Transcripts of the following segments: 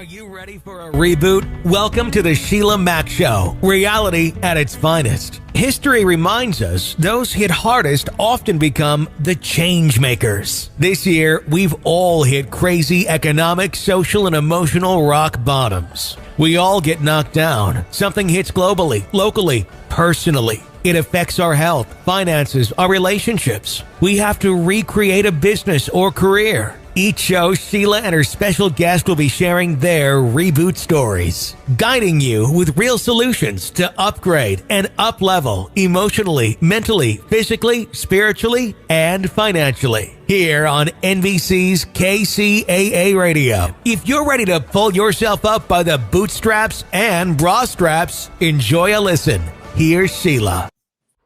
Are you ready for a reboot? Welcome to the SheilaMacShow, reality at its finest. History reminds us those hit hardest often become the change makers. This year, we've all hit crazy economic, social, and emotional rock bottoms. We all get knocked down. Something hits globally, locally, personally. It affects our health, finances, our relationships. We have to recreate a business or career. Each show, Sheila and her special guest will be sharing their reboot stories, guiding you with real solutions to upgrade and up-level emotionally, mentally, physically, spiritually, and financially. Here on NBC's kcaaradio. If you're ready to pull yourself up by the bootstraps and bra straps, enjoy a listen. Here's Sheila.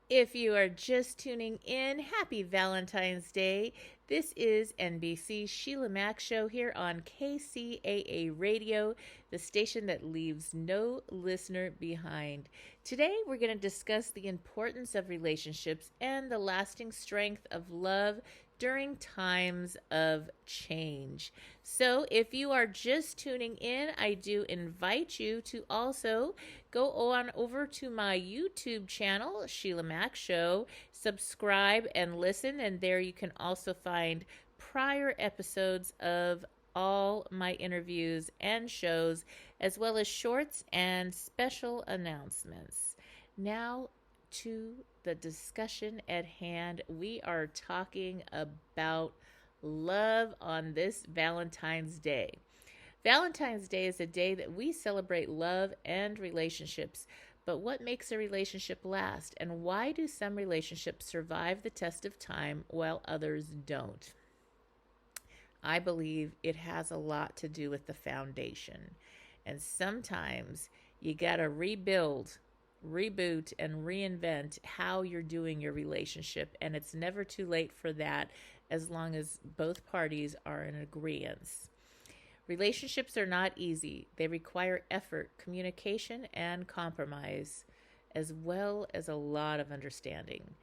If you are just tuning in, happy Valentine's Day. This is NBC's SheilaMacShow here on KCAA Radio, the station that leaves no listener behind. Today, we're going to discuss the importance of relationships and the lasting strength of love during times of change. So if you are just tuning in, I do invite you to also go on over to my YouTube channel, SheilaMacShow, subscribe and listen, and there you can also find prior episodes of all my interviews and shows, as well as shorts and special announcements. Now to the discussion at hand. We are talking about love on this Valentine's Day. Valentine's Day is a day that we celebrate love and relationships. But what makes a relationship last, and why do some relationships survive the test of time while others don't? I believe it has a lot to do with the foundation. And sometimes you got to rebuild, reboot, and reinvent how you're doing your relationship. And it's never too late for that as long as both parties are in agreement. Relationships are not easy. They require effort, communication, and compromise, as well as a lot of understanding.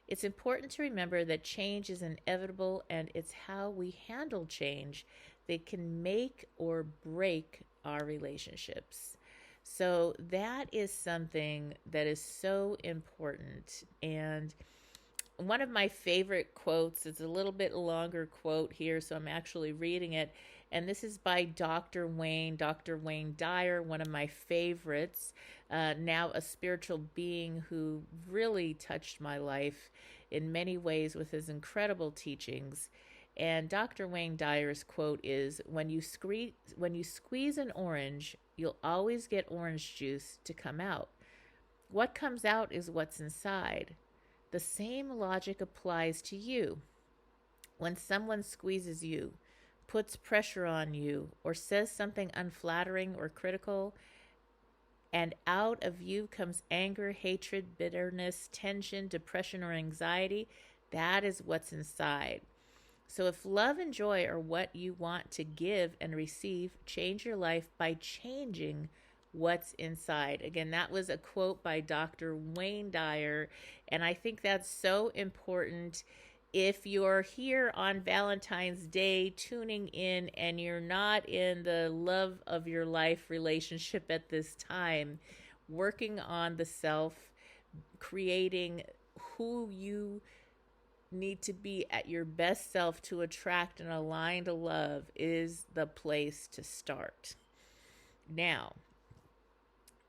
It's important to remember that change is inevitable, and it's how we handle change that can make or break our relationships. So that is something that is so important. And one of my favorite quotes, it's a little bit longer quote here, so I'm actually reading it. And this is by Dr. Wayne Dyer, one of my favorites, now a spiritual being who really touched my life in many ways with his incredible teachings. And Dr. Wayne Dyer's quote is, when you squeeze an orange, you'll always get orange juice to come out. What comes out is what's inside. The same logic applies to you. When someone squeezes you, puts pressure on you, or says something unflattering or critical, and out of you comes anger, hatred, bitterness, tension, depression, or anxiety, that is what's inside. So if love and joy are what you want to give and receive, change your life by changing what's inside. Again, that was a quote by Dr. Wayne Dyer, and I think that's so important. If you're here on Valentine's Day tuning in and you're not in the love of your life relationship at this time, working on the self, creating who you need to be at your best self to attract and align to love is the place to start. Now,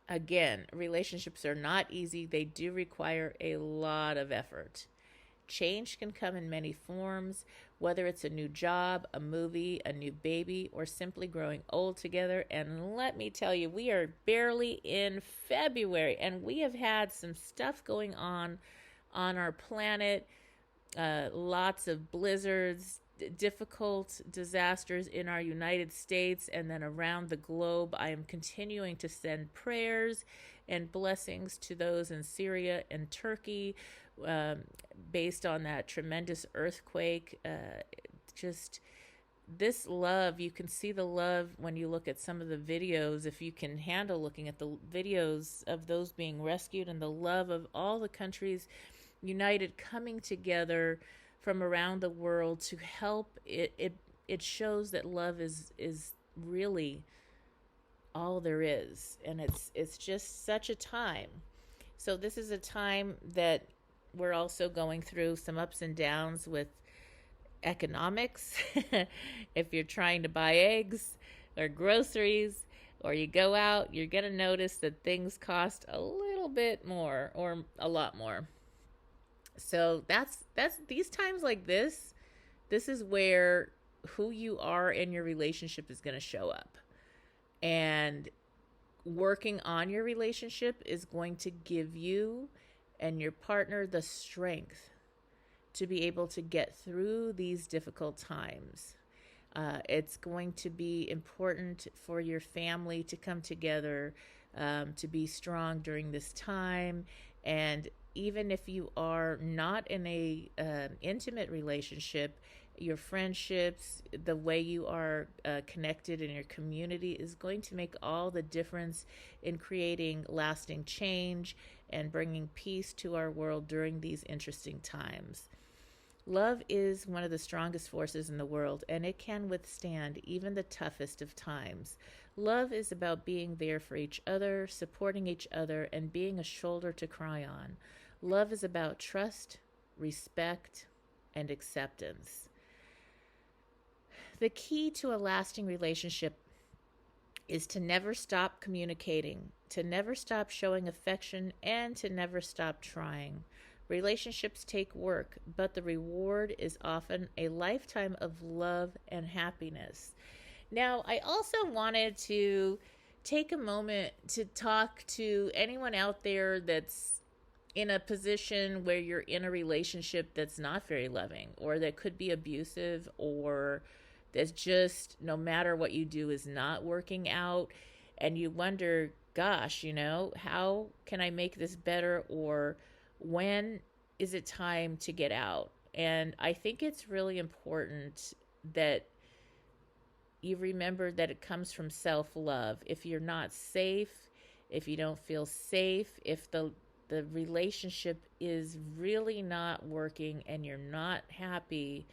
again, relationships are not easy. They do require a lot of effort. Change can come in many forms, whether it's a new job, a movie, a new baby, or simply growing old together. And let me tell you, we are barely in February, and we have had some stuff going on our planet. Lots of blizzards, difficult disasters in our United States and then around the globe. I am continuing to send prayers and blessings to those in Syria and Turkey, based on that tremendous earthquake. Just this love, you can see the love when you look at some of the videos, if you can handle looking at the videos of those being rescued, and the love of all the countries united, coming together from around the world to help. It shows that love is really all there is, and it's just such a time. So this is a time that we're also going through some ups and downs with economics. If you're trying to buy eggs or groceries or you go out, you're going to notice that things cost a little bit more or a lot more. So that's these times like this is where who you are in your relationship is going to show up. And working on your relationship is going to give you and your partner the strength to be able to get through these difficult times. It's going to be important for your family to come together, to be strong during this time. And even if you are not in a intimate relationship, your friendships, the way you are connected in your community is going to make all the difference in creating lasting change and bringing peace to our world during these interesting times. Love is one of the strongest forces in the world, and it can withstand even the toughest of times. Love is about being there for each other, supporting each other, and being a shoulder to cry on. Love is about trust, respect, and acceptance. The key to a lasting relationship is to never stop communicating, to never stop showing affection, and to never stop trying. Relationships take work, but the reward is often a lifetime of love and happiness. Now, I also wanted to take a moment to talk to anyone out there that's in a position where you're in a relationship that's not very loving or that could be abusive or that's just no matter what you do is not working out, and you wonder, gosh, how can I make this better, or when is it time to get out? And I think it's really important that you remember that it comes from self-love. If you're not safe, if you don't feel safe, if the relationship is really not working and you're not happy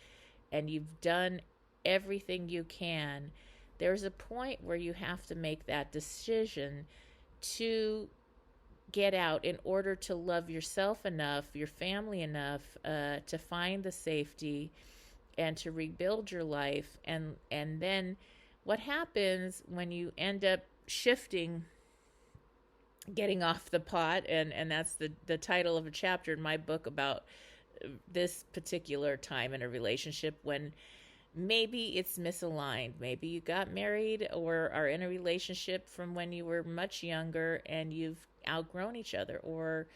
and you've done everything you can, there's a point where you have to make that decision to get out in order to love yourself enough, your family enough, to find the safety and to rebuild your life. And then what happens when you end up shifting, getting off the pot, and that's the title of a chapter in my book about this particular time in a relationship when maybe it's misaligned. Maybe you got married or are in a relationship from when you were much younger and you've outgrown each other, or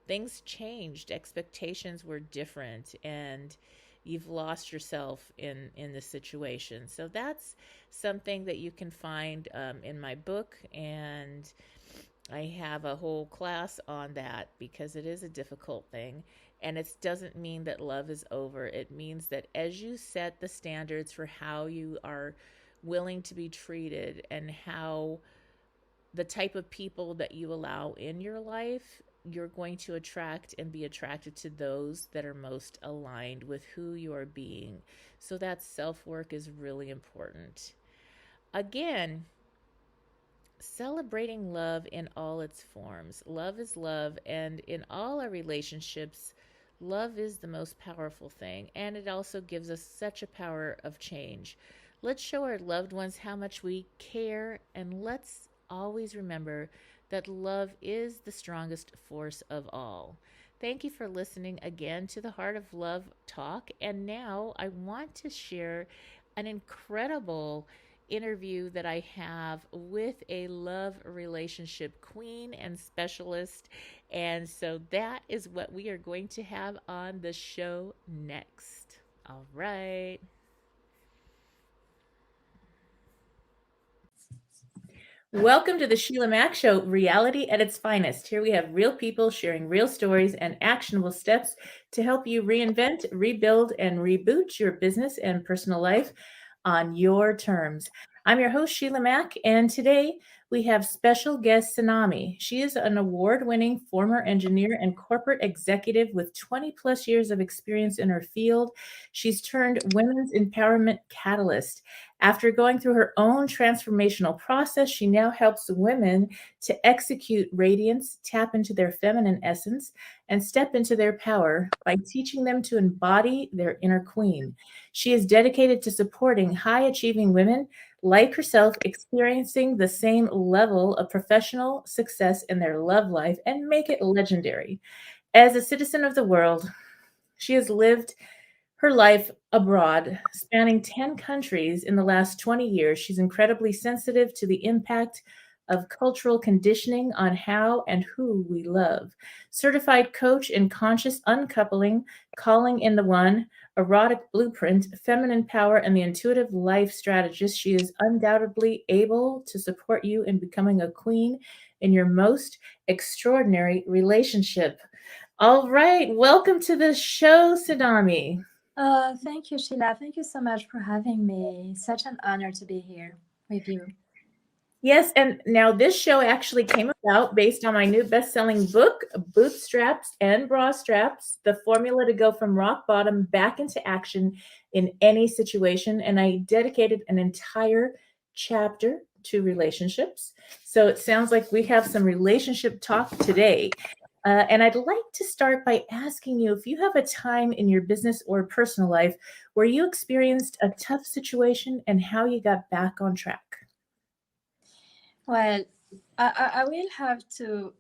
things changed, expectations were different, and you've lost yourself in the situation. So that's something that you can find in my book, and I have a whole class on that because it is a difficult thing. And it doesn't mean that love is over. It means that as you set the standards for how you are willing to be treated and how the type of people that you allow in your life, you're going to attract and be attracted to those that are most aligned with who you are being. So that self-work is really important. Again, celebrating love in all its forms. Love is love, and in all our relationships, love is the most powerful thing, and it also gives us such a power of change. Let's show our loved ones how much we care, and let's always remember that love is the strongest force of all. Thank you for listening again to the Heart of Love Talk, and now I want to share an incredible interview that I have with a love relationship queen and specialist. And so that is what we are going to have on the show next. All right. Welcome to the SheilaMac Show, reality at its finest. Here we have real people sharing real stories and actionable steps to help you reinvent, rebuild, and reboot your business and personal life on your terms. I'm your host, Sheila Mac, and today we have special guest Tsunami. She is an award-winning former engineer and corporate executive with 20 plus years of experience in her field. She's turned women's empowerment catalyst. After going through her own transformational process, she now helps women to execute radiance, tap into their feminine essence, and step into their power by teaching them to embody their inner queen. She is dedicated to supporting high achieving women like herself experiencing the same level of professional success in their love life and make it legendary. As a citizen of the world, she has lived her life abroad, spanning 10 countries in the last 20 years. She's incredibly sensitive to the impact of cultural conditioning on how and who we love. Certified coach in conscious uncoupling, calling in the one, erotic blueprint, feminine power, and the intuitive life strategist, she is undoubtedly able to support you in becoming a queen in your most extraordinary relationship. All right, welcome to the show, Sadami. Thank you, Sheila. Thank you so much for having me. Such an honor to be here with you. Yes, and now this show actually came about based on my new best-selling book, Bootstraps and Bra Straps, the formula to go from rock bottom back into action in any situation. And I dedicated an entire chapter to relationships. So it sounds like we have some relationship talk today. And I'd like to start by asking you if you have a time in your business or personal life where you experienced a tough situation and how you got back on track. Well, I will have to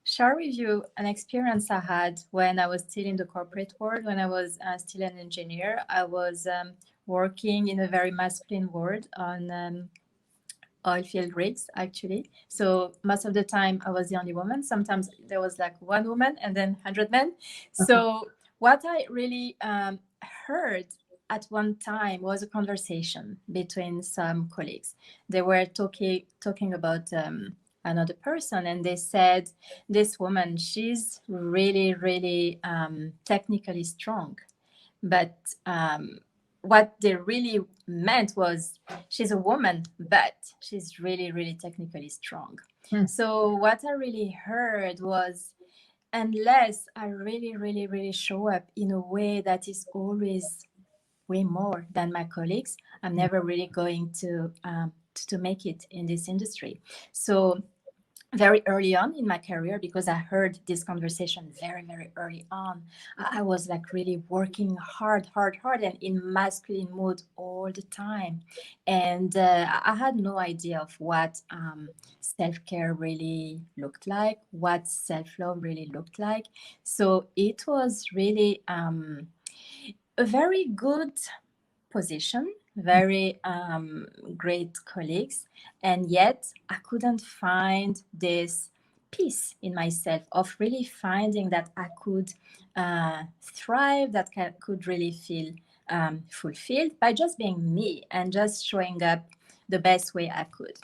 share with you an experience I had when I was still in the corporate world, when I was still an engineer. I was working in a very masculine world on oil field rigs, actually. So most of the time I was the only woman. Sometimes there was like one woman and then 100 men. So what I really heard at one time was a conversation between some colleagues. They were talking about another person, and they said, this woman, she's really, really technically strong. But what they really meant was, she's a woman, but she's really, really technically strong. So what I really heard was, unless I really, really, really show up in a way that is always way more than my colleagues, I'm never really going to make it in this industry. So very early on in my career, because I heard this conversation very, very early on, I was like really working hard and in masculine mode all the time. And I had no idea of what self-care really looked like, what self-love really looked like. So it was really a very good position, very great colleagues, and yet I couldn't find this peace in myself of really finding that I could thrive, that I could really feel fulfilled by just being me and just showing up the best way I could.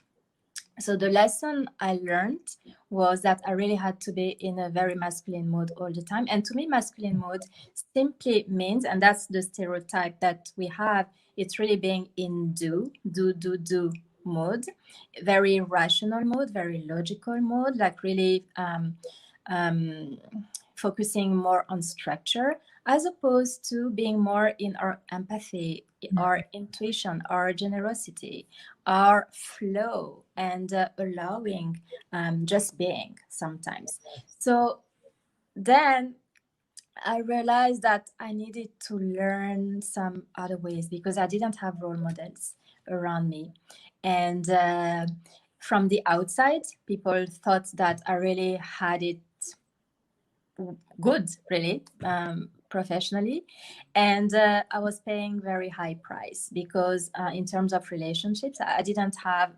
So the lesson I learned was that I really had to be in a very masculine mode all the time. And to me, masculine mode simply means, and that's the stereotype that we have, it's really being in do mode, very rational mode, very logical mode, like really focusing more on structure, as opposed to being more in our empathy, our intuition, our generosity, our flow, and allowing just being sometimes. So then I realized that I needed to learn some other ways, because I didn't have role models around me. And from the outside, people thought that I really had it good, really, professionally. And I was paying very high price, because in terms of relationships, I didn't have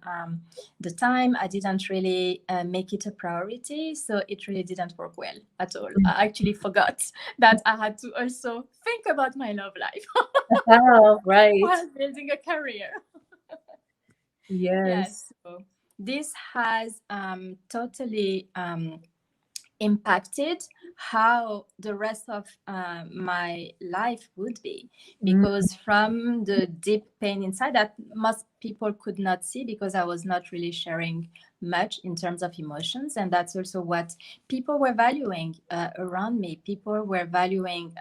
the time. I didn't really make it a priority. So it really didn't work well at all. I actually forgot that I had to also think about my love life. Oh, right. While building a career. Yes. So this has totally impacted how the rest of my life would be, because from the deep pain inside that most people could not see because I was not really sharing much in terms of emotions. And that's also what people were valuing around me. People were valuing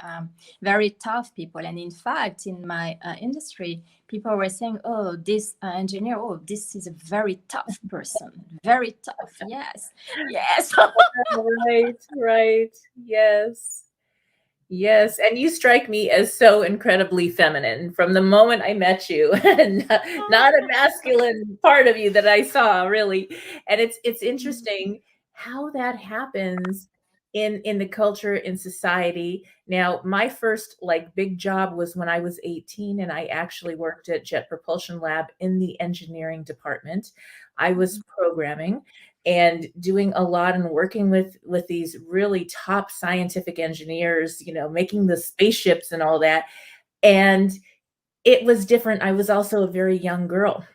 very tough people. And in fact, in my industry, people were saying, oh, this engineer, oh, this is a very tough person. Very tough. Yes. Yes. Right. Yes. Yes, and you strike me as so incredibly feminine from the moment I met you, and not a masculine part of you that I saw, really. And it's interesting how that happens in the culture, in society. Now, my first like big job was when I was 18, and I actually worked at Jet Propulsion Lab in the engineering department. I was programming and doing a lot and working with these really top scientific engineers, you know, making the spaceships and all that. And it was different. I was also a very young girl.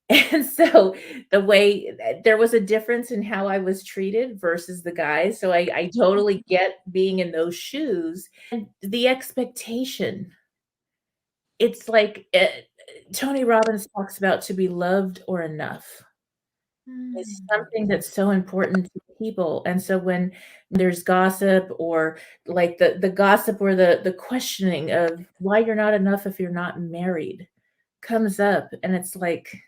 And so the way there was a difference in how I was treated versus the guys. So I totally get being in those shoes and the expectation. It's like Tony Robbins talks about to be loved or enough. Is something that's so important to people. And so when there's gossip or like the gossip or the questioning of why you're not enough if you're not married comes up, and it's like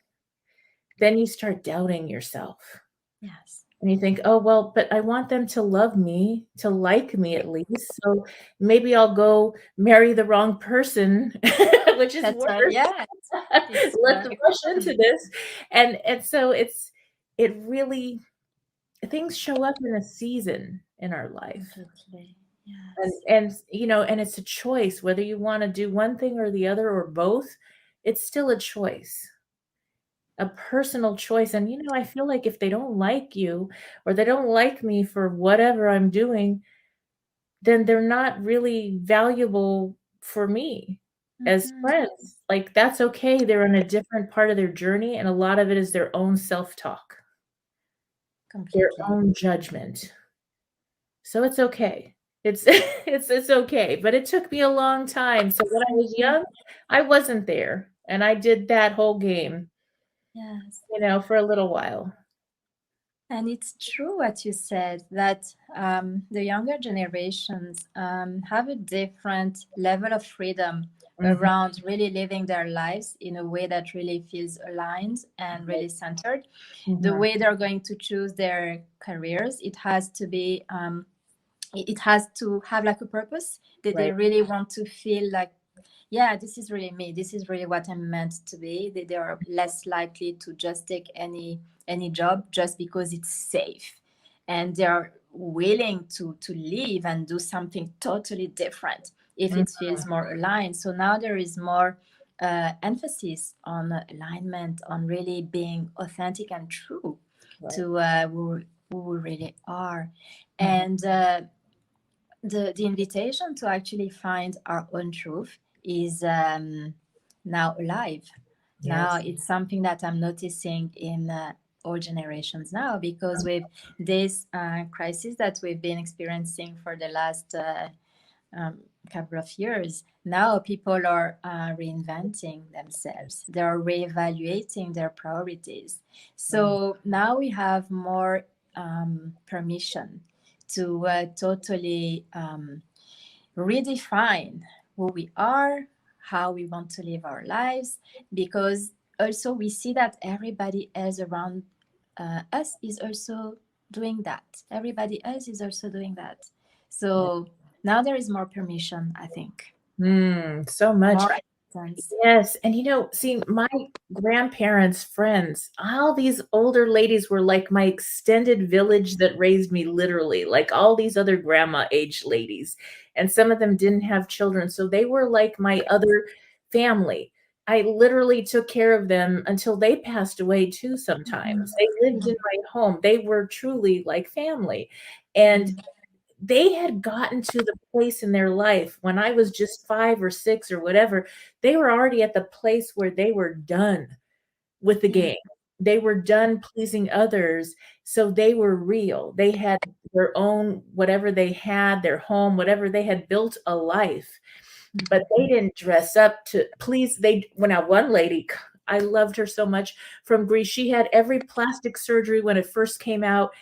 then you start doubting yourself. Yes. And you think, oh, well, but I want them to love me, to like me at least. So maybe I'll go marry the wrong person, which is That's worse. right. Yes. Let's rush into this. And so it really, things show up in a season in our life. Absolutely. And you know, and it's a choice whether you want to do one thing or the other or both. It's still a choice, a personal choice. And you know, I feel like if they don't like you or they don't like me for whatever I'm doing, then they're not really valuable for me as friends. Like that's okay. They're in a different part of their journey, and a lot of it is their own self-talk, their own judgment. So it's okay. It's it's okay. But it took me a long time. So when I was young, I wasn't there, and I did that whole game. Yes. You know, for a little while. And it's true what you said, that the younger generations have a different level of freedom around really living their lives in a way that really feels aligned and really centered. The way they're going to choose their careers, it has to be, it has to have like a purpose that they really want to feel like, yeah, this is really me. This is really what I'm meant to be. They are less likely to just take any job just because it's safe, and they are willing to leave and do something totally different if it feels more aligned. So now there is more emphasis on alignment, on really being authentic and true to who we really are. And the invitation to actually find our own truth is now alive. Now it's something that I'm noticing in all generations now, because with this crisis that we've been experiencing for the last couple of years, now people are reinventing themselves. They're reevaluating their priorities. So now we have more permission to totally redefine who we are, how we want to live our lives, because also we see that everybody else around us is also doing that. Everybody else is also doing that. So now there is more permission, I think. So much. More acceptance. Yes. And you know, see, my grandparents' friends, all these older ladies were like my extended village that raised me, literally, like all these other grandma age ladies. And some of them didn't have children. So they were like my other family. I literally took care of them until they passed away too sometimes. They lived in my home. They were truly like family. And they had gotten to the place in their life when I was just 5 or 6 or whatever. They were already at the place where they were done with the game. They were done pleasing others. So they were real. They had their own, whatever they had, their home, whatever, they had built a life, but they didn't dress up to please. When one lady, I loved her so much from Greece. She had every plastic surgery when it first came out.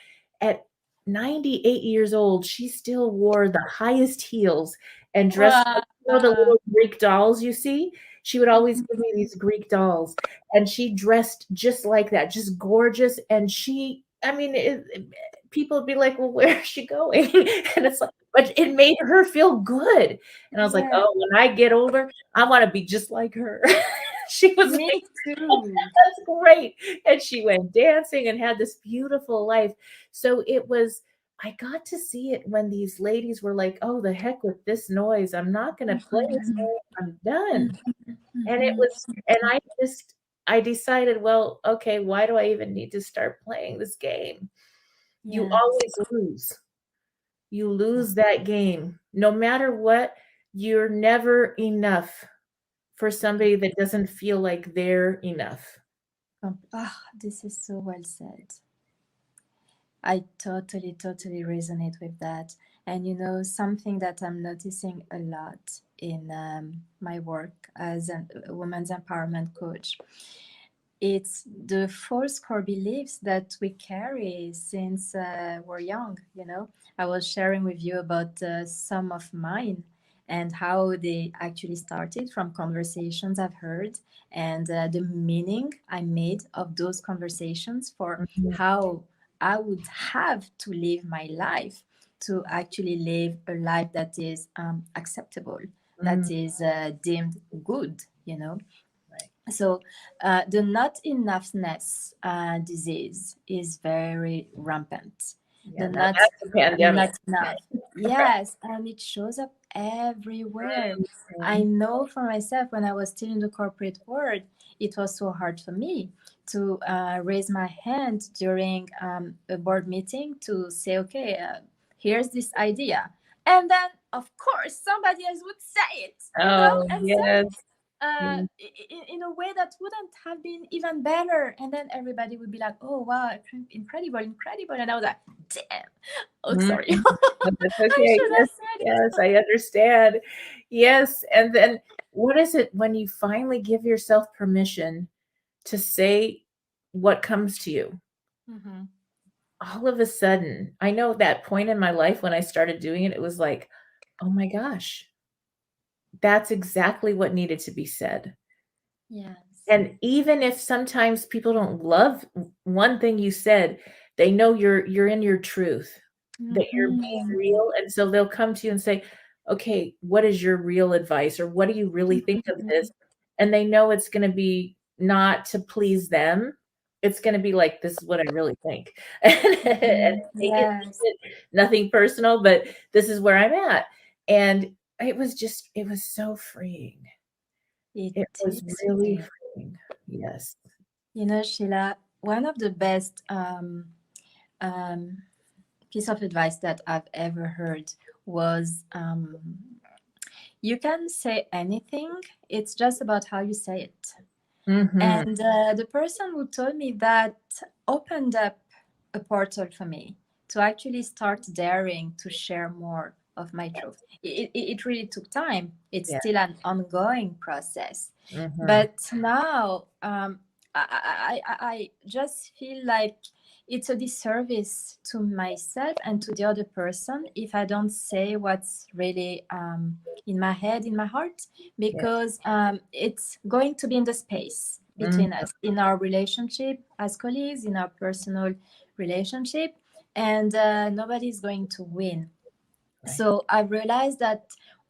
At 98 years old, she still wore the highest heels and dressed Wow. like, the little Greek dolls you see? She would always give me these Greek dolls, and she dressed just like that, just gorgeous, and I mean, people would be like, "Well, where is she going?" And it's like, but it made her feel good, and I was like, Yeah, "Oh, when I get older, I wanna be just like her." She was me like, too. "That's great," and she went dancing and had this beautiful life. So I got to see it when these ladies were like, "Oh, the heck with this noise. I'm not gonna play this Mhm, game. I'm done." And it mhm. was and I decided, well, okay, why do I even need to start playing this game? You Yes. always lose. You lose that game. No matter what, you're never enough for somebody that doesn't feel like they're enough. This is so well said. I totally resonate with that. And something that I'm noticing a lot in my work as a women's empowerment coach, it's the false core beliefs that we carry since we're young. I was sharing with you about some of mine and how they actually started from conversations I've heard and the meaning I made of those conversations for Mhm. how I would have to live my life to actually live a life that is acceptable, Mm, that is deemed good. right. So the not enoughness disease is very rampant. Yeah, The now not that's a pandemic. not enough. Yes, and it shows up everywhere. I Mhm. know for myself when I was still in the corporate world, it was so hard for me to raise my hand during a board meeting to say, okay, here's this idea. And then, of course, somebody else would say it, Oh, and say yes. it in a way that wouldn't have been even better. And then everybody would be like, oh, wow, incredible, incredible. And I was like, damn. Oh, Mhm. sorry. But that's I okay. should Yes, have said it. yes, I understand. Yes, and then what is it when you finally give yourself permission to say what comes to you? Mhm. All of a sudden, I know that point in my life when I started doing it, it was like, "Oh my gosh, that's exactly what needed to be said." Yes. And even if sometimes people don't love one thing you said, they know you're in your truth, that you're being Mhm. real, and so they'll come to you and say, "Okay, what is your real advice?" or "What do you really think of this?" Mhm. And they know it's gonna be not to please them. It's gonna be like, "This is what I really think." And take Yes, it, nothing personal, but this is where I'm at. And it was so freeing. it It was is really free. freeing. Yes. Sheila, one of the best um, piece of advice that I've ever heard was you can say anything, it's just about how you say it. Mhm. And the person who told me that opened up a portal for me to actually start daring to share more of my truth. It really took time. It's Yeah. still an ongoing process. Mhm. But now I just feel like it's a disservice to myself and to the other person if I don't say what's really in my head, in my heart, Yeah. because it's going to be in the space Mm. between us, in our relationship as colleagues, in our personal relationship, and nobody's going to win. Right. So I realized that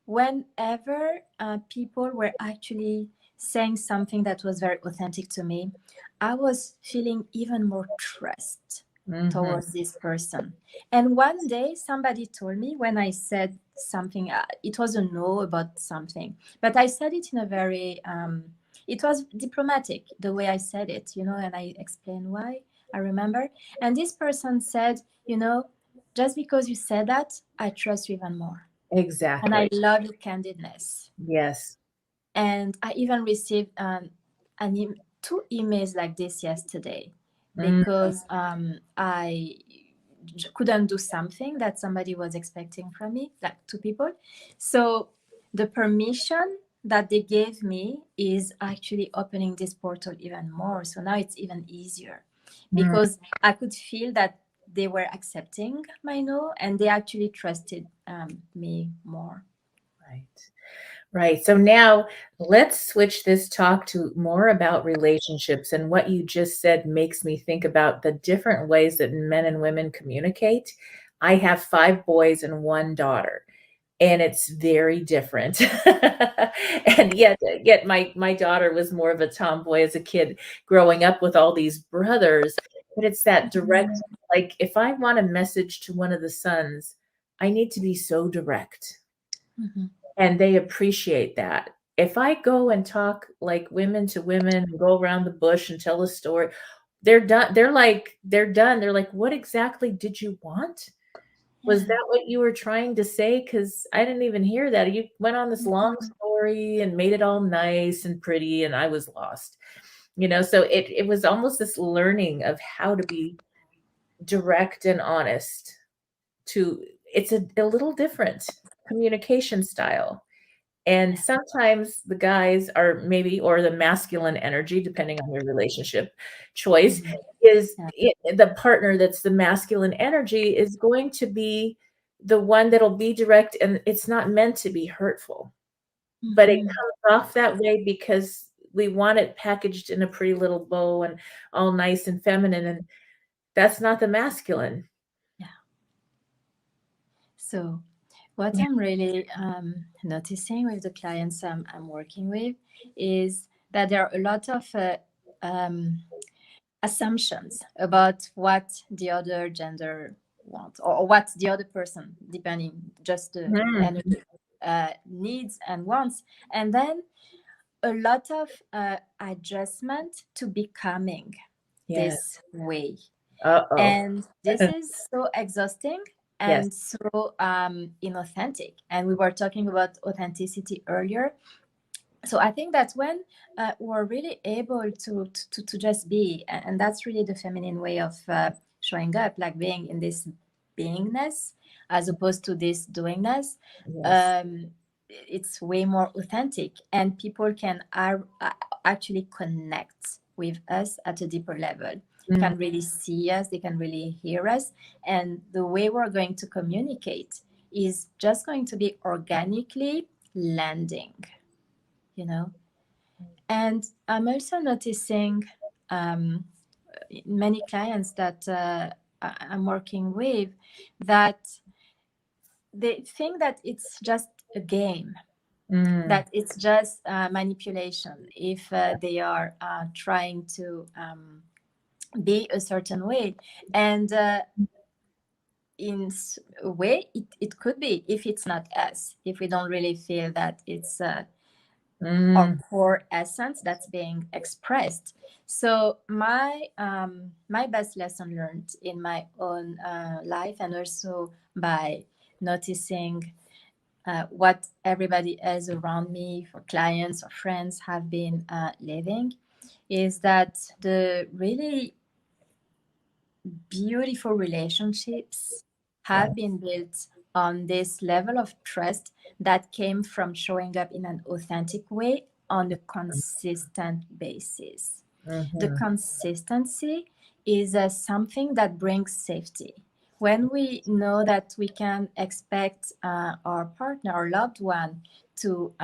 whenever people were actually saying something that was very authentic to me, I was feeling even more trust Mhm. towards this person. And one day, somebody told me when I said something, it was a no about something, but I said it in a very, it was diplomatic the way I said it, and I explained why. I remember. And this person said, just because you said that, I trust you even more. And I Exactly. love your candidness. Yes. And I even received two emails like this yesterday Mm. because I couldn't do something that somebody was expecting from me, like two people. So the permission that they gave me is actually opening this portal even more. So now it's even easier because I could feel that they were accepting my no, and they actually trusted me more. Right. Right. So now let's switch this talk to more about relationships. And what you just said makes me think about the different ways that men and women communicate. I have 5 boys and 1 daughter, and it's very different. And yet my daughter was more of a tomboy as a kid growing up with all these brothers. But it's that direct, like if I want a message to one of the sons, I need to be so direct. Mm-hmm. And they appreciate that. If I go and talk like women to women and go around the bush and tell a story, they're done. They're done. They're like, what exactly did you want? Was that what you were trying to say? Because I didn't even hear that. You went on this long story and made it all nice and pretty, and I was lost. So it was almost this learning of how to be direct and honest. It's a little different communication style. And sometimes the guys are maybe, or the masculine energy, depending on your relationship choice, is the partner that's the masculine energy is going to be the one that'll be direct, and it's not meant to be hurtful. But it comes off that way because we want it packaged in a pretty little bow and all nice and feminine, and that's not the masculine. Yeah. So what I'm really noticing with the clients I'm working with is that there are a lot of assumptions about what the other gender wants, or what the other person, depending just the energy, needs and wants. And then a lot of adjustment to becoming this way. And this is so exhausting and so inauthentic. And we were talking about authenticity earlier. So I think that when we're really able to just be, and that's really the feminine way of showing up, like being in this beingness as opposed to this doingness, it's way more authentic, and people can actually connect with us at a deeper level. Can really see us, they can really hear us, and the way we're going to communicate is just going to be organically landing, And I'm also noticing many clients that I'm working with, that they think that it's just a game, that it's just manipulation if they are trying to be a certain way. And in a way, it could be, if it's not us, if we don't really feel that it's our core essence that's being expressed. So my best lesson learned in my own life, and also by noticing what everybody else around me, for clients or friends, have been living, is that the really beautiful relationships have been built on this level of trust that came from showing up in an authentic way on a consistent basis. The consistency is something that brings safety. When we know that we can expect our partner or loved one to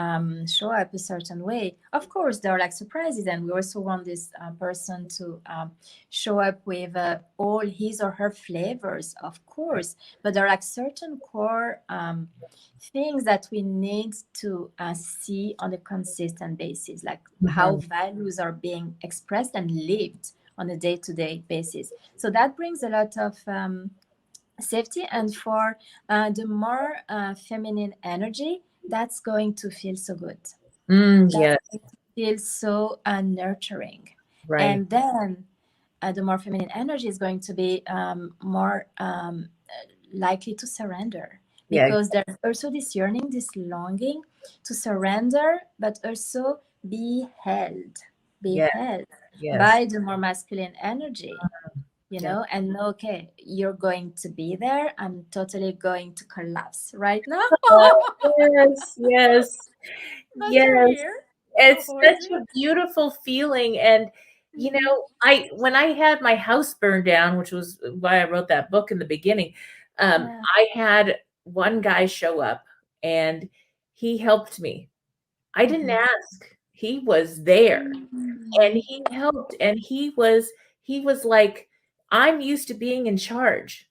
show up a certain way, of course there are like surprises, and we also want this person to show up with all his or her flavors, of course, but there are like certain core things that we need to see on a consistent basis, like how values are being expressed and lived on a day-to-day basis. So that brings a lot of safety, and for the more feminine energy, that's going to feel so good. Feel so nurturing. And then the more feminine energy is going to be more likely to surrender, because there's also this yearning, this longing to surrender, but also be held by the more masculine energy. And okay, you're going to be there. I'm totally going to collapse right now. Yes. But you're Yes, here it's such supporting. a beautiful feeling. And when I had my house burned down, which was why I wrote that book in the beginning, Yeah. I had one guy show up and he helped me. I didn't ask. He was there and Mhm. he helped, and he was like, I'm used to being in charge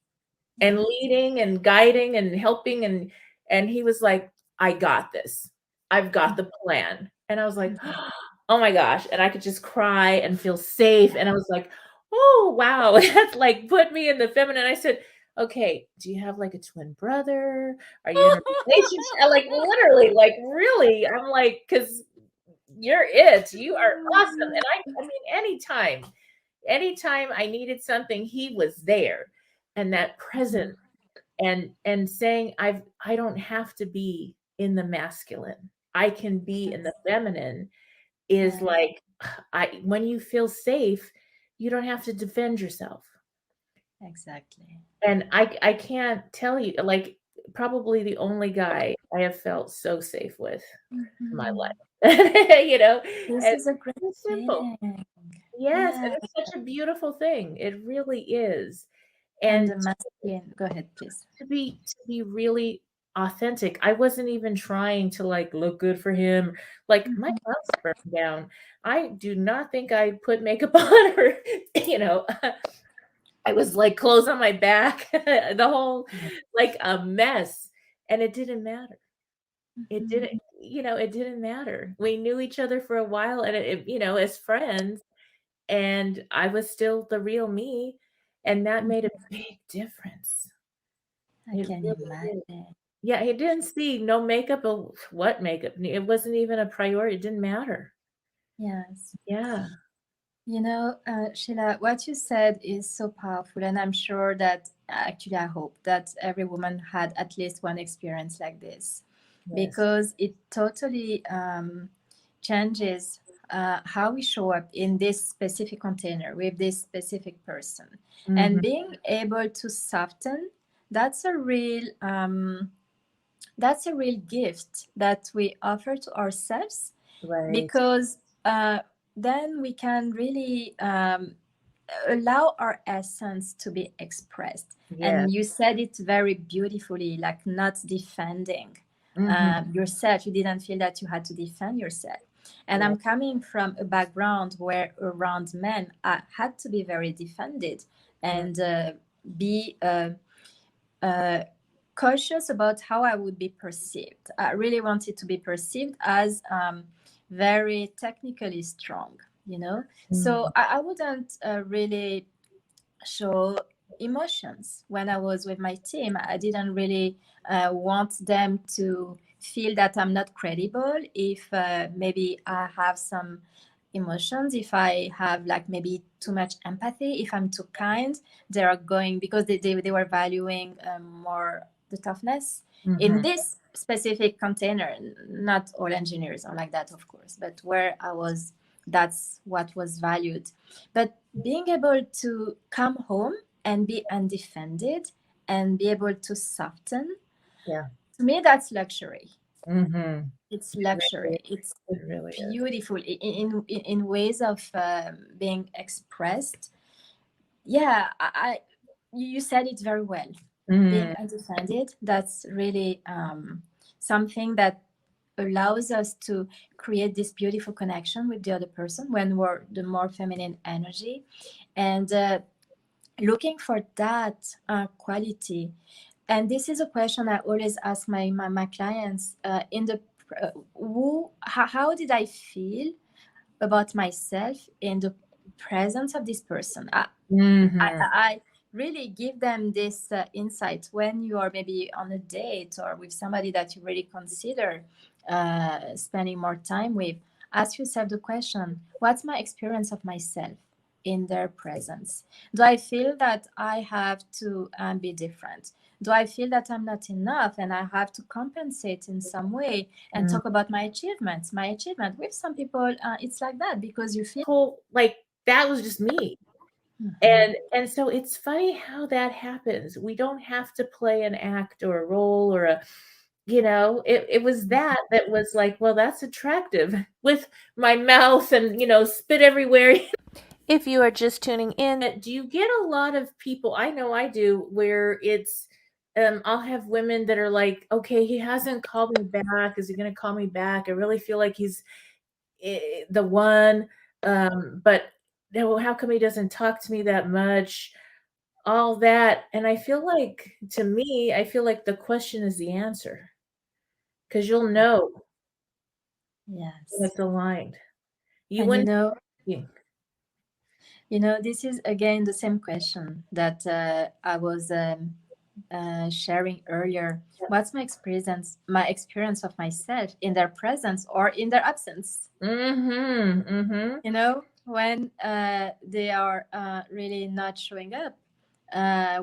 and leading and guiding and helping, and he was like, I got this. I've got the plan. And I was like, Mhm. oh my gosh. And I could just cry and feel safe. And I was like, oh wow. That's like put me in the feminine. I said, okay, do you have like a twin brother? Are you in a relationship? Like literally, like really. I'm like, because you're it. You are awesome. And I mean, anytime I needed something, he was there. And that presence and saying I don't have to be in the masculine. I can be in the feminine is Yes, like I when you feel safe, you don't have to defend yourself. exactly. And I can't tell you, like, probably the only guy I have felt so safe with in my Mhm. life. This And is a great it's simple. thing. Yes, and Yeah. it's such a beautiful thing. It really is. And And the masculine. Go ahead, please. to be really authentic. I wasn't even trying to like look good for him. Like my Mhm. house burned down. I do not think I put makeup on or you know, I was like clothes on my back, the whole Yeah. like a mess. And it didn't matter. It didn't, Mhm. it didn't matter. We knew each other for a while and as friends, and I was still the real me. And that made a big difference. I It can really did. imagine. Yeah, he didn't see no makeup, what makeup? It wasn't even a priority, it didn't matter. Yes. Yeah. Sheila, what you said is so powerful, and I'm sure that actually, I hope that every woman had at least one experience like this, Yes. because it totally changes how we show up in this specific container with this specific person. And Mhm. being able to soften, that's a real that's a real gift that we offer to ourselves, Right. because then we can really allow our essence to be expressed. Yes. And you said it very beautifully, like not defending Mhm. yourself. You didn't feel that you had to defend yourself. And Right. I'm coming from a background where around men I had to be very defended Right. and be uh, cautious about how I would be perceived. I really wanted to be perceived as very technically strong, you know? So Mhm. I wouldn't really show emotions when I was with my team. I didn't really want them to feel that I'm not credible if maybe I have some emotions, if I have like maybe too much empathy, if I'm too kind. They are going, because they were valuing more the toughness in Mhm. this specific container. Not all engineers are like that, of course, but where I was, that's what was valued. But being able to come home and be undefended and be able to soften, Yeah. to me, that's luxury. Mhm. It's It really luxury. It's it really is. beautiful in ways of being expressed. Yeah, you said it very well. Being Mhm. undefended, that's really something that allows us to create this beautiful connection with the other person when we're the more feminine energy. And looking for that quality. And this is a question I always ask my clients in the how did I feel about myself in the presence of this person. Mhm. I really give them this insight when you are maybe on a date or with somebody that you really consider spending more time with. Ask yourself the question: what's my experience of myself in their presence? Do I feel that I have to be different? Do I feel that I'm not enough and I have to compensate in some way and Mhm. talk about my achievements? My achievement with some people, it's like that because you feel. Whole like that was just me. Mhm. And so it's funny how that happens. We don't have to play an act or a role or it was that was like, well, that's attractive with my mouth and, spit everywhere. If you are just tuning in, do you get a lot of people? I know I do, where it's, I'll have women that are like, okay, he hasn't called me back. Is he going to call me back? I really feel like he's the one. But how come he doesn't talk to me that much? All that. And I feel like, to me, I feel like the question is the answer, because you'll know when Yes. it's aligned. You And wouldn't. this is again the same question that I was sharing earlier. What's my experience of myself in their presence or in their absence? When they are really not showing up.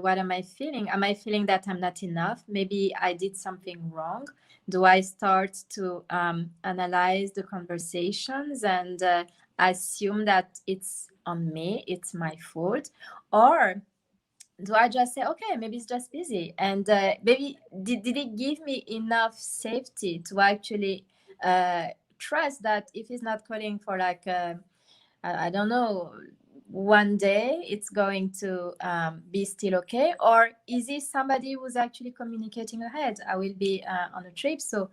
What am I feeling? Am I feeling that I'm not enough? Maybe I did something wrong. Do I start to analyze the conversations and assume that it's on me, it's my fault? Or do I just say, okay, maybe it's just busy? And maybe did it give me enough safety to actually trust that if he's not calling for like, I don't know, one day it's going to be still okay? Or is he somebody who's actually communicating ahead? I will be on a trip, so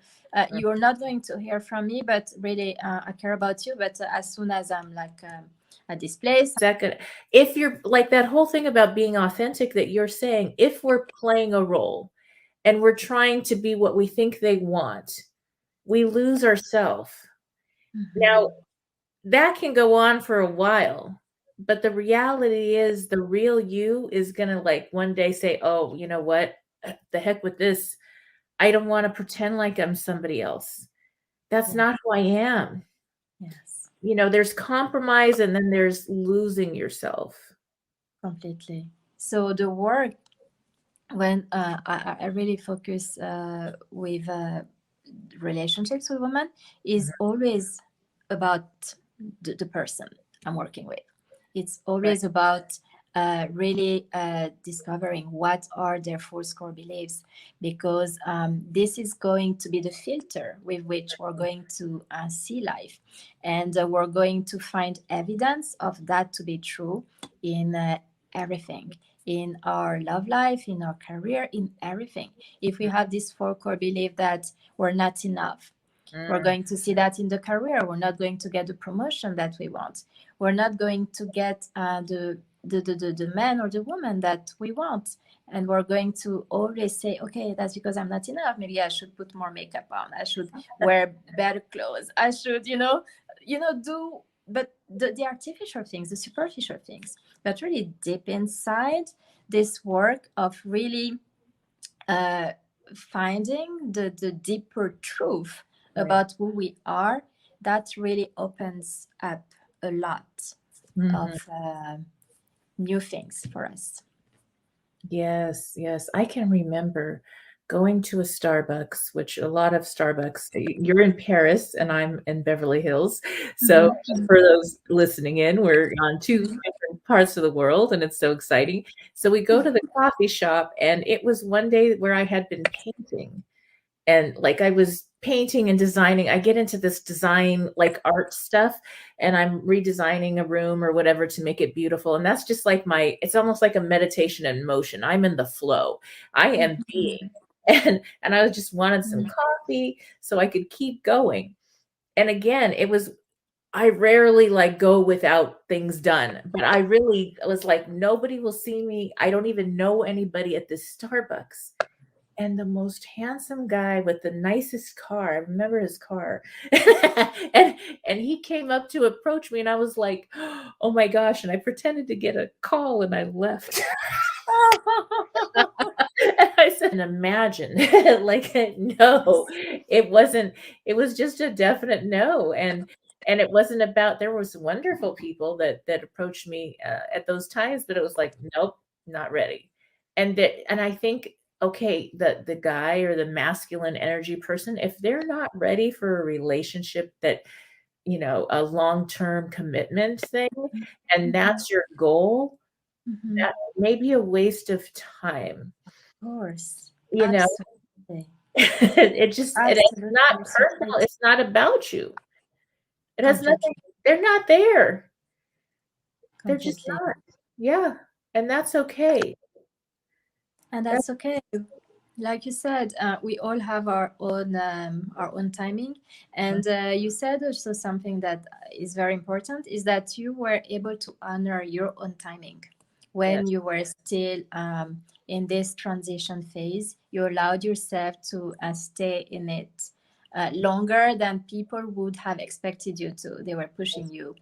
you're not going to hear from me, but really I care about you. But as soon as I'm like at this place, second, if you're like that whole thing about being authentic that you're saying, if we're playing a role and we're trying to be what we think they want, we lose ourselves. Now, that can go on for a while, but the reality is the real you is going to like one day say, oh, you know what? The heck with this. I don't want to pretend like I'm somebody else. That's not who I am. yes, There's compromise and then there's losing yourself. completely. So the work, when I really focus with relationships with women, is always about the person I'm working with. It's always about really discovering what are their four core beliefs, because this is going to be the filter with which we're going to see life, and we're going to find evidence of that to be true in everything, in our love life, in our career, in everything. If we have this four core belief that we're not enough, we're going to see that in the career. We're not going to get the promotion that we want. We're not going to get the man or the woman that we want. And we're going to always say, okay, that's because I'm not enough. Maybe I should put more makeup on. I should wear better clothes. I should, do, but the artificial things, the superficial things. But really deep inside, this work of really finding the deeper truth about who we are, that really opens up a lot of new things for us. Yes, yes. I can remember going to a Starbucks, which a lot of Starbucks, you're in Paris and I'm in Beverly Hills. So for those listening in, we're on two different parts of the world and it's so exciting. So we go to the coffee shop and it was one day where I had been painting. And like I was painting and designing. I get into this design like art stuff and I'm redesigning a room or whatever to make it beautiful. And that's just like it's almost like a meditation in motion. I'm in the flow. I am being. And I just wanted some coffee so I could keep going. And again, I rarely like go without things done, but I really was like, nobody will see me. I don't even know anybody at this Starbucks. And the most handsome guy with the nicest car, I remember his car, and he came up to approach me and I was like, oh my gosh, and I pretended to get a call and I left. And I said, imagine, like, no, it wasn't, it was just a definite no. And it wasn't about, there was wonderful people that approached me at those times, but it was like, nope, not ready. And I think, okay, the guy or the masculine energy person, if they're not ready for a relationship that, a long-term commitment thing, and that's your goal, that may be a waste of time. Of course. You know, Absolutely. It's Absolutely. not You're so personal. right. It's not about you. It has nothing. Completely. They're not there. They're just Completely. not. Yeah. And that's okay. And That's that's okay. Like you said, we all have our own timing. And you said also something that is very important is that you were able to honor your own timing when yes. you were still in this transition phase. You allowed yourself to stay in it longer than people would have expected you to. They were pushing you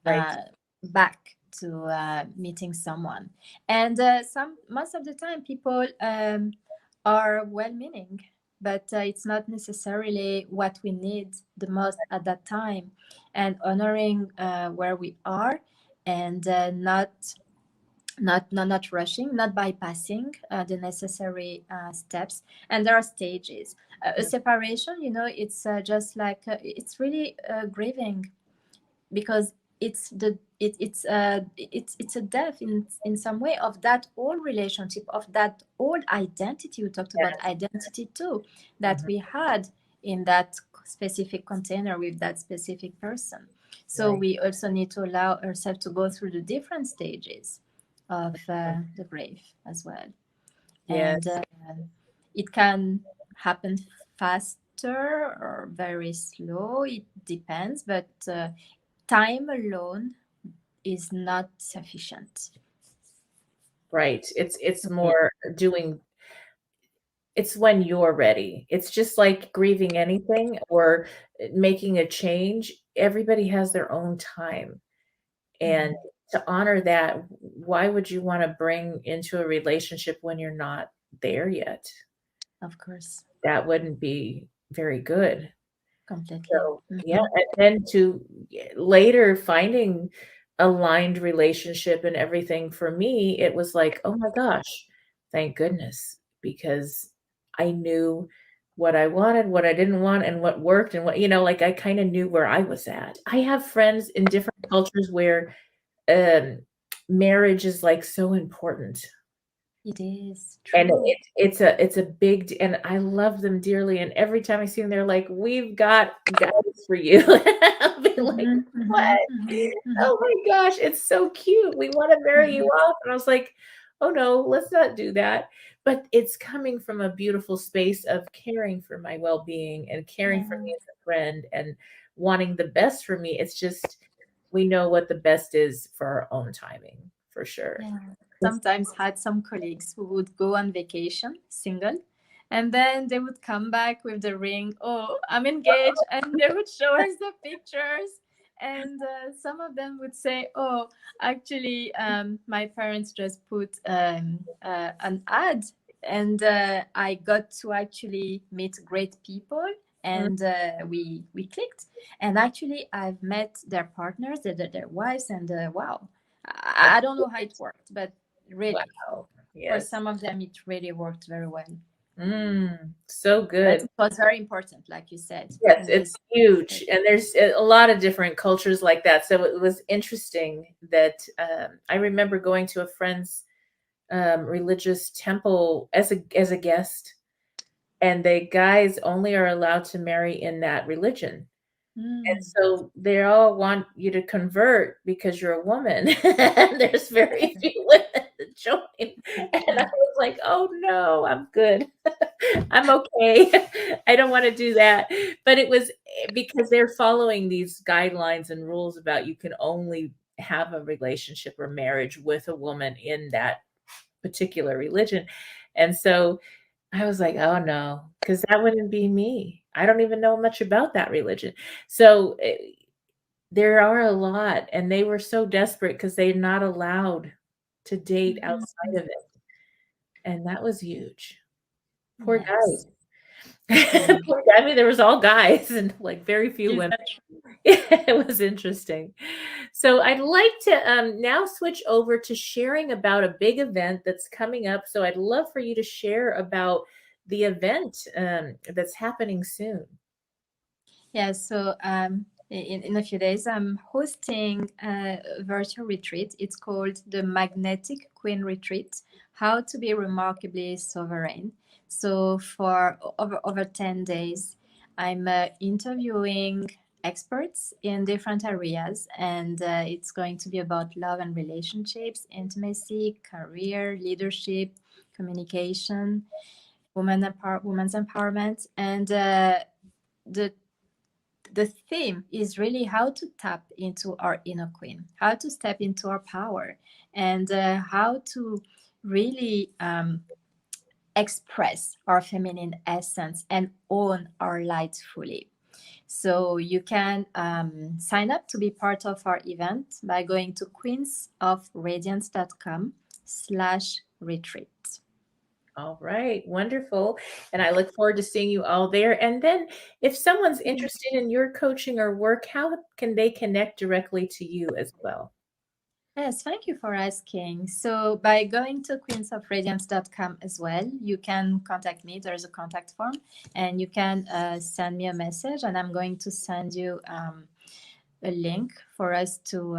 Right. back to meeting someone. And some most of the time people are well-meaning, but it's not necessarily what we need the most at that time. And honoring where we are, and not rushing, not bypassing the necessary steps. And there are stages. A separation, it's just like it's really grieving, because it's a death in some way of that old relationship, of that old identity. We talked about Yes. identity too, that Mhm. we had in that specific container with that specific person. So Right. we also need to allow ourselves to go through the different stages of the grave as well. And Yes. it can happen faster or very slow, it depends, but time alone is not sufficient. Right. It's more doing it's when you're ready. It's just like grieving anything or making a change. Everybody has their own time. And to honor that, why would you want to bring into a relationship when you're not there yet? Of course, That wouldn't be very good. completely. So, yeah, and then to later finding aligned relationship and everything for me, it was like, "Oh my gosh, thank goodness," because I knew what I wanted, what I didn't want, and what worked and what like, I kinda knew where I was at. I have friends in different cultures where, um, marriage is, like, so important. It is And true. it's a big d and I love them dearly, and every time I see them, they're like, "We've got guys for you." I'll be like, Mhm, mhm, "What? mhm, mhm, Oh my gosh, it's so cute. We wanna marry you mhm. off." And I was like, "Oh, no, let's not do that." But it's coming from a beautiful space of caring for my well-being and caring for Yeah, me as a friend and wanting the best for me. It's just we know what the best is for our own timing, for sure. yeah. Sometimes had some colleagues who would go on vacation single, and then they would come back with the ring. Oh, I'm engaged, and they would show us the pictures. And some of them would say, "Oh, actually, my parents just put an ad, and I got to actually meet great people, Mm, and we clicked. And actually, I've met their partners, their wives, and wow, I don't know how it worked, but really, wow. for Yes. some of them, it really worked very well. So But good. it was very important, like you said, Yes, in it's this. huge, and there's a lot of different cultures like that, so it was interesting that, I remember going to a friend's, religious temple as a guest, and the guys only are allowed to marry in that religion. And Mm. so they all want you to convert because you're a woman. And there's very few women that join. And I was like, "Oh, no, I'm good. I'm okay. I don't wanna do that." But it was because they're following these guidelines and rules about you can only have a relationship or marriage with a woman in that particular religion. And so I was like, "Oh, no, because that wouldn't be me. I don't even know much about that religion." So, there are a lot, and they were so desperate because 'cause they're not allowed to date outside of it, and that was huge. Poor Yes. guys. Mm. Poor guy I mean, there was all guys and, like, very few Is women. that true? It was interesting. So, I'd like to, now switch over to sharing about a big event that's coming up, so I'd love for you to share about the event, that's happening soon. Yeah. So in a few days, I'm hosting a virtual retreat. It's called the Magnetic Queen Retreat, How to Be Remarkably Sovereign. So for over 10 days, I'm interviewing experts in different areas, and it's going to be about love and relationships, intimacy, career, leadership, communication, women's empowerment, and the theme is really how to tap into our inner queen, how to step into our power, and how to really express our feminine essence and own our light fully. So you can sign up to be part of our event by going to queensofradiance.com/retreat. All right, wonderful. And I look forward to seeing you all there. And then if someone's interested in your coaching or work, how can they connect directly to you as well? Yes, thank you for asking. So by going to queensofradiance.com as well, you can contact me. There's a contact form, and you can send me a message, and I'm going to send you a link for us to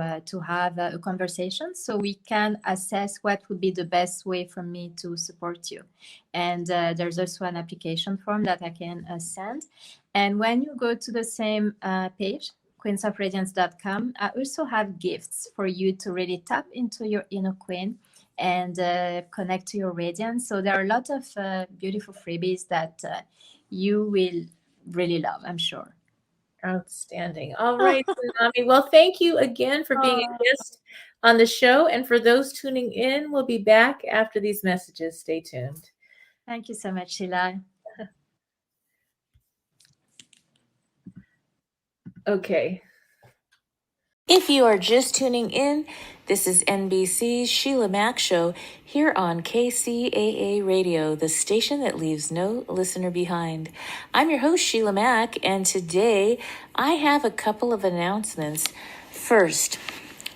have a conversation, so we can assess what would be the best way for me to support you. And there's also an application form that I can send. And when you go to the same page, queensofradiance.com, I also have gifts for you to really tap into your inner queen and connect to your radiance. So there are a lot of beautiful freebies that you will really love, I'm sure. Outstanding. All right, Tsunami. Well, thank you again for being a guest on the show. And for those tuning in, we'll be back after these messages. Stay tuned. Thank you so much, Sheila. Okay. If you are just tuning in, this is NBC's SheilaMacShow here on KCAA Radio, the station that leaves no listener behind. I'm your host, Sheila Mac, and today I have a couple of announcements. First,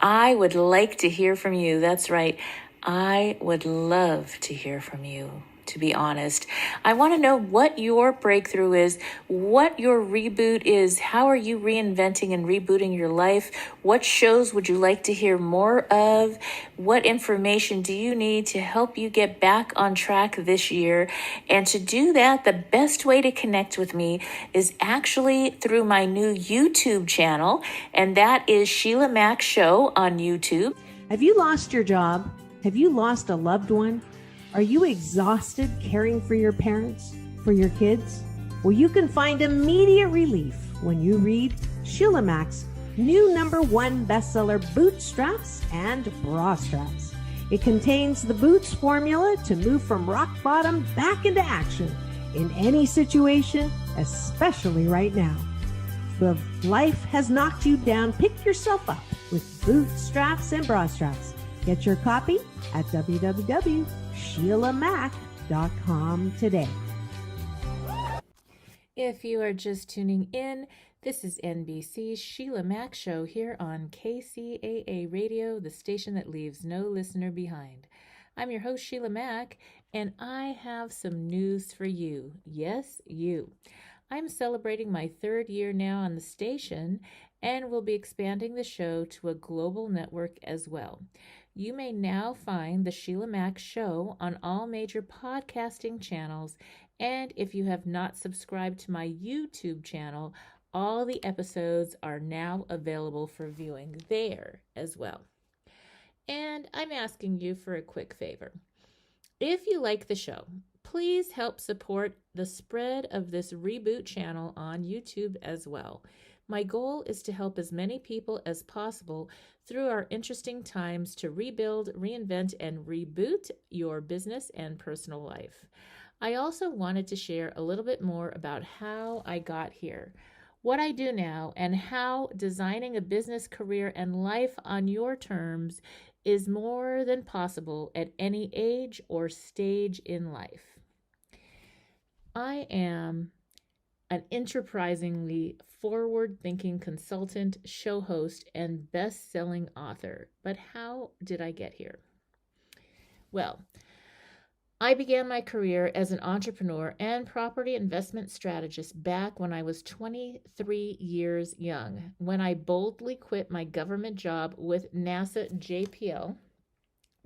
I would like to hear from you. That's right. I would love to hear from you. To be honest, I want to know what your breakthrough is, what your reboot is. How are you reinventing and rebooting your life? What shows would you like to hear more of? What information do you need to help you get back on track this year? And to do that, the best way to connect with me is actually through my new YouTube channel, and that is SheilaMacShow on YouTube. Have you lost your job? Have you lost a loved one? Are you exhausted caring for your parents, for your kids? Well, you can find immediate relief when you read SheilaMac's new #1 bestseller, Bootstraps and Bra Straps. It contains the Boots formula to move from rock bottom back into action in any situation, especially right now. If life has knocked you down, pick yourself up with Bootstraps and Bra Straps. Get your copy at www.SheilaMac.com today. If you are just tuning in, this is NBC's Sheila Mac Show here on KCAA Radio, the station that leaves no listener behind. I'm your host, Sheila Mac, and I have some news for you. Yes, you. I'm celebrating my 3rd year now on the station, and will be expanding the show to a global network as well. You may now find the Sheila Mac Show on all major podcasting channels, and if you have not subscribed to my YouTube channel, all the episodes are now available for viewing there as well. And I'm asking you for a quick favor. If you like the show, please help support the spread of this reboot channel on YouTube as well. My goal is to help as many people as possible through our interesting times to rebuild, reinvent, and reboot your business and personal life. I also wanted to share a little bit more about how I got here, what I do now, and how designing a business career and life on your terms is more than possible at any age or stage in life. I am an enterprisingly forward-thinking consultant, show host, and best-selling author. But how did I get here? Well, I began my career as an entrepreneur and property investment strategist back when I was 23 years young, when I boldly quit my government job with NASA JPL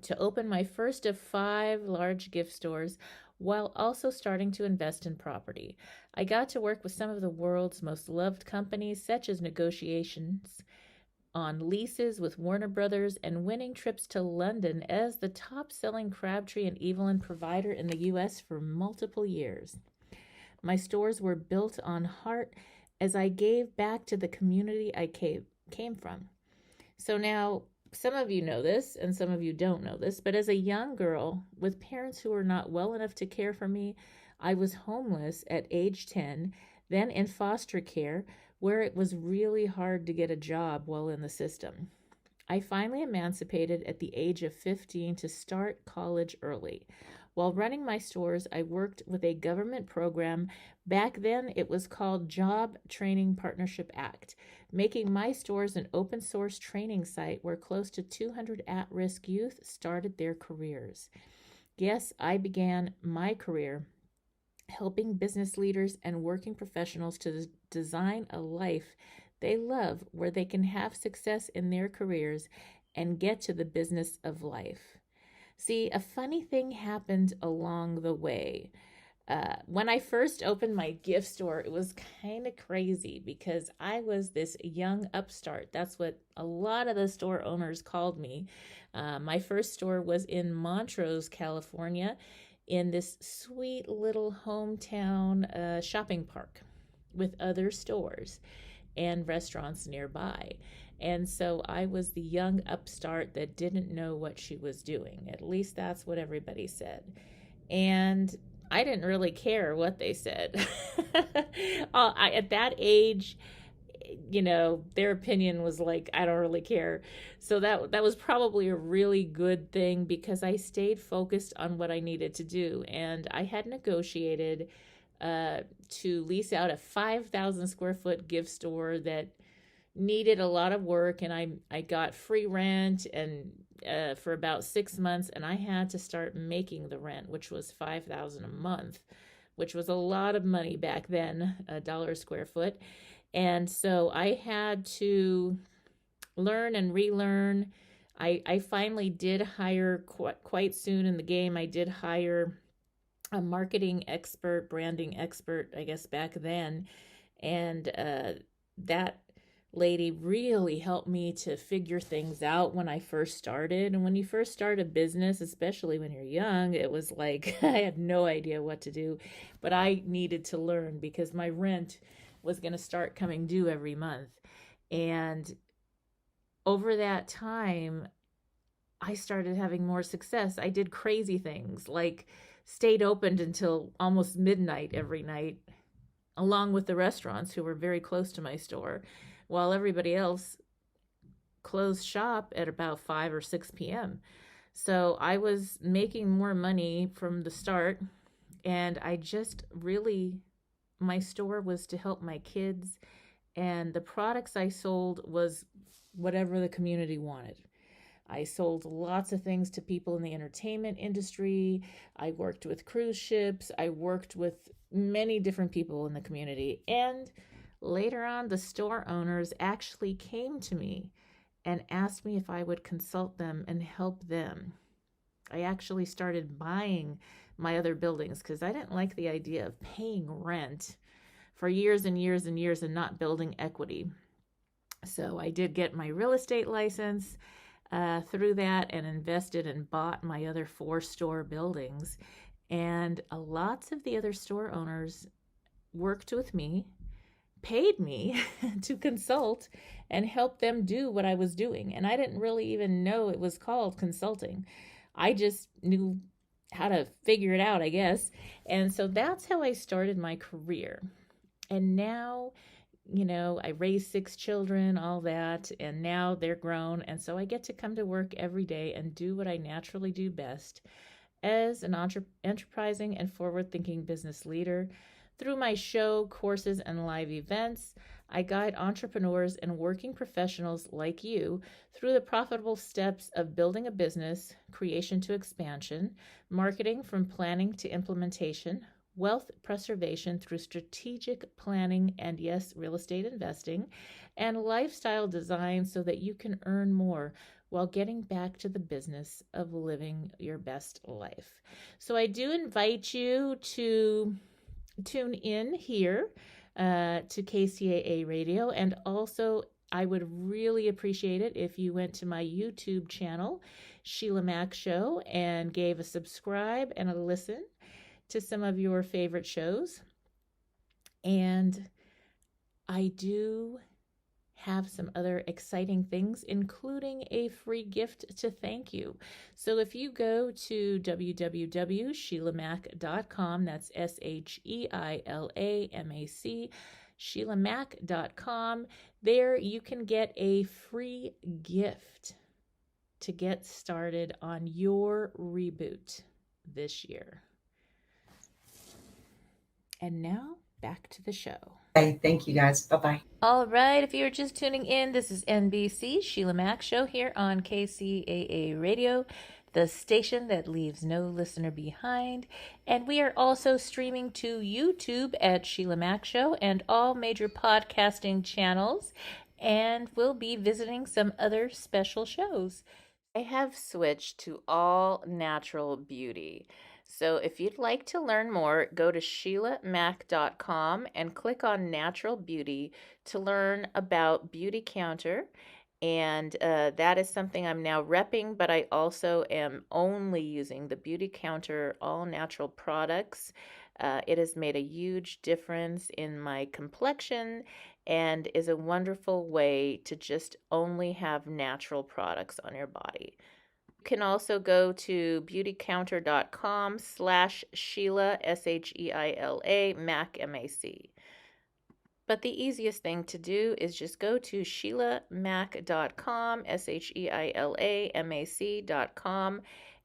to open my first of 5 large gift stores while also starting to invest in property. I got to work with some of the world's most loved companies, such as negotiations on leases with Warner Brothers and winning trips to London as the top-selling Crabtree and Evelyn provider in the U.S. for multiple years. My stores were built on heart as I gave back to the community I came from. So now, some of you know this and some of you don't know this, but as a young girl with parents who were not well enough to care for me, I was homeless at age 10, then in foster care, where it was really hard to get a job while in the system. I finally emancipated at the age of 15 to start college early. While running my stores, I worked with a government program. Back then, it was called Job Training Partnership Act, making my stores an open source training site where close to 200 at-risk youth started their careers. Yes, I began my career helping business leaders and working professionals to design a life they love where they can have success in their careers and get to the business of life. See, a funny thing happened along the way. When I first opened my gift store, it was kind of crazy because I was this young upstart. That's what a lot of the store owners called me. My first store was in Montrose, California, in this sweet little hometown shopping park with other stores and restaurants nearby. And so I was the young upstart that didn't know what she was doing. At least that's what everybody said. And I didn't really care what they said. At that age, their opinion was like, I don't really care. So that was probably a really good thing because I stayed focused on what I needed to do. And I had negotiated to lease out a 5,000 square foot gift store that needed a lot of work, and I got free rent and for about 6 months, and I had to start making the rent, which was $5,000 a month, which was a lot of money back then, $1 a square foot. And so I had to learn and relearn. I finally did hire quite soon in the game. I did hire a marketing expert, branding expert, I guess back then. And that lady really helped me to figure things out when I first started. And when you first start a business, especially when you're young, it was like I had no idea what to do, but I needed to learn because my rent was going to start coming due every month. And over that time, I started having more success. I did crazy things like stayed open until almost midnight every night, along with the restaurants who were very close to my store, while everybody else closed shop at about 5 or 6 p.m. So I was making more money from the start, and I just really, my store was to help my kids, and the products I sold was whatever the community wanted. I sold lots of things to people in the entertainment industry. I worked with cruise ships. I worked with many different people in the community. And later on, the store owners actually came to me and asked me if I would consult them and help them. I actually started buying my other buildings because I didn't like the idea of paying rent for years and years and years and not building equity. So I did get my real estate license through that and invested and bought my other 4 store buildings. And lots of the other store owners worked with me, paid me to consult and help them do what I was doing. And I didn't really even know it was called consulting. I just knew how to figure it out, I guess. And so that's how I started my career. And now, I raised 6 children, all that, and now they're grown. And so I get to come to work every day and do what I naturally do best as an enterprising and forward-thinking business leader. Through my show, courses, and live events, I guide entrepreneurs and working professionals like you through the profitable steps of building a business, creation to expansion, marketing from planning to implementation, wealth preservation through strategic planning and, yes, real estate investing, and lifestyle design so that you can earn more while getting back to the business of living your best life. So I do invite you to tune in here to KCAA Radio, and also I would really appreciate it if you went to my YouTube channel, SheilaMacShow, and gave a subscribe and a listen to some of your favorite shows. And I do have some other exciting things, including a free gift to thank you. So if you go to www.SheilAMac.com, that's SHEILAMAC, SheilaMac.com, there you can get a free gift to get started on your reboot this year. And now back to the show. Okay, thank you guys. Bye-bye. All right, if you're just tuning in, this is NBC SheilaMacShow here on KCAA Radio, the station that leaves no listener behind. And we are also streaming to YouTube at SheilaMacShow and all major podcasting channels. And we'll be visiting some other special shows. I have switched to all natural beauty. So if you'd like to learn more, go to SheilaMac.com and click on Natural Beauty to learn about Beauty Counter. And that is something I'm now repping, but I also am only using the Beauty Counter all-natural products. It has made a huge difference in my complexion and is a wonderful way to just only have natural products on your body. You can also go to beautycounter.com/Sheila, SHEILA, Mac, MAC. But the easiest thing to do is just go to SheilaMac.com, SHEILAMAC.com,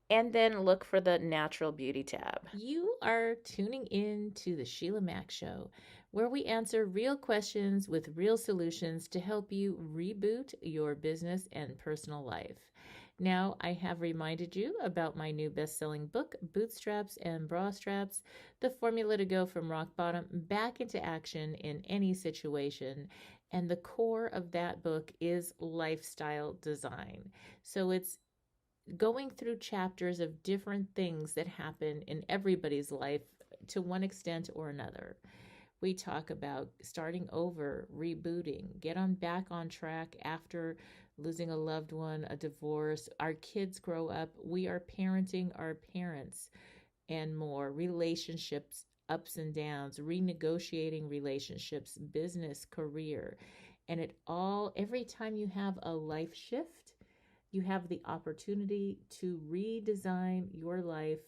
and then look for the Natural Beauty tab. You are tuning in to the Sheila Mac Show, where we answer real questions with real solutions to help you reboot your business and personal life. Now, I have reminded you about my new best-selling book, Bootstraps and Bra Straps, the formula to go from rock bottom back into action in any situation. And the core of that book is lifestyle design. So it's going through chapters of different things that happen in everybody's life to one extent or another. We talk about starting over, rebooting, back on track after losing a loved one, a divorce, our kids grow up, we are parenting our parents, and more, relationships, ups and downs, renegotiating relationships, business, career. And every time you have a life shift, you have the opportunity to redesign your life.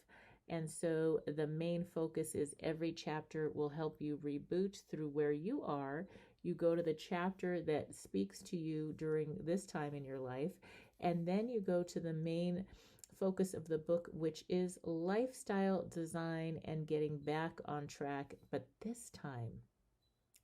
And so the main focus is every chapter will help you reboot through where you are. You go to the chapter that speaks to you during this time in your life, and then you go to the main focus of the book, which is lifestyle design and getting back on track. But this time,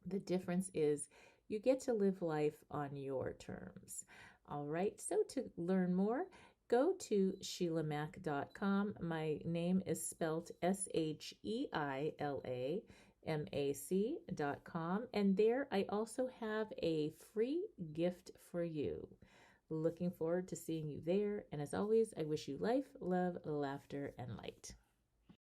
the difference is you get to live life on your terms. All right, so to learn more, go to SheilaMac.com. My name is spelled SHEILAMAC.com, and there I also have a free gift for you. Looking forward to seeing you there, and as always, I wish you life, love, laughter, and light.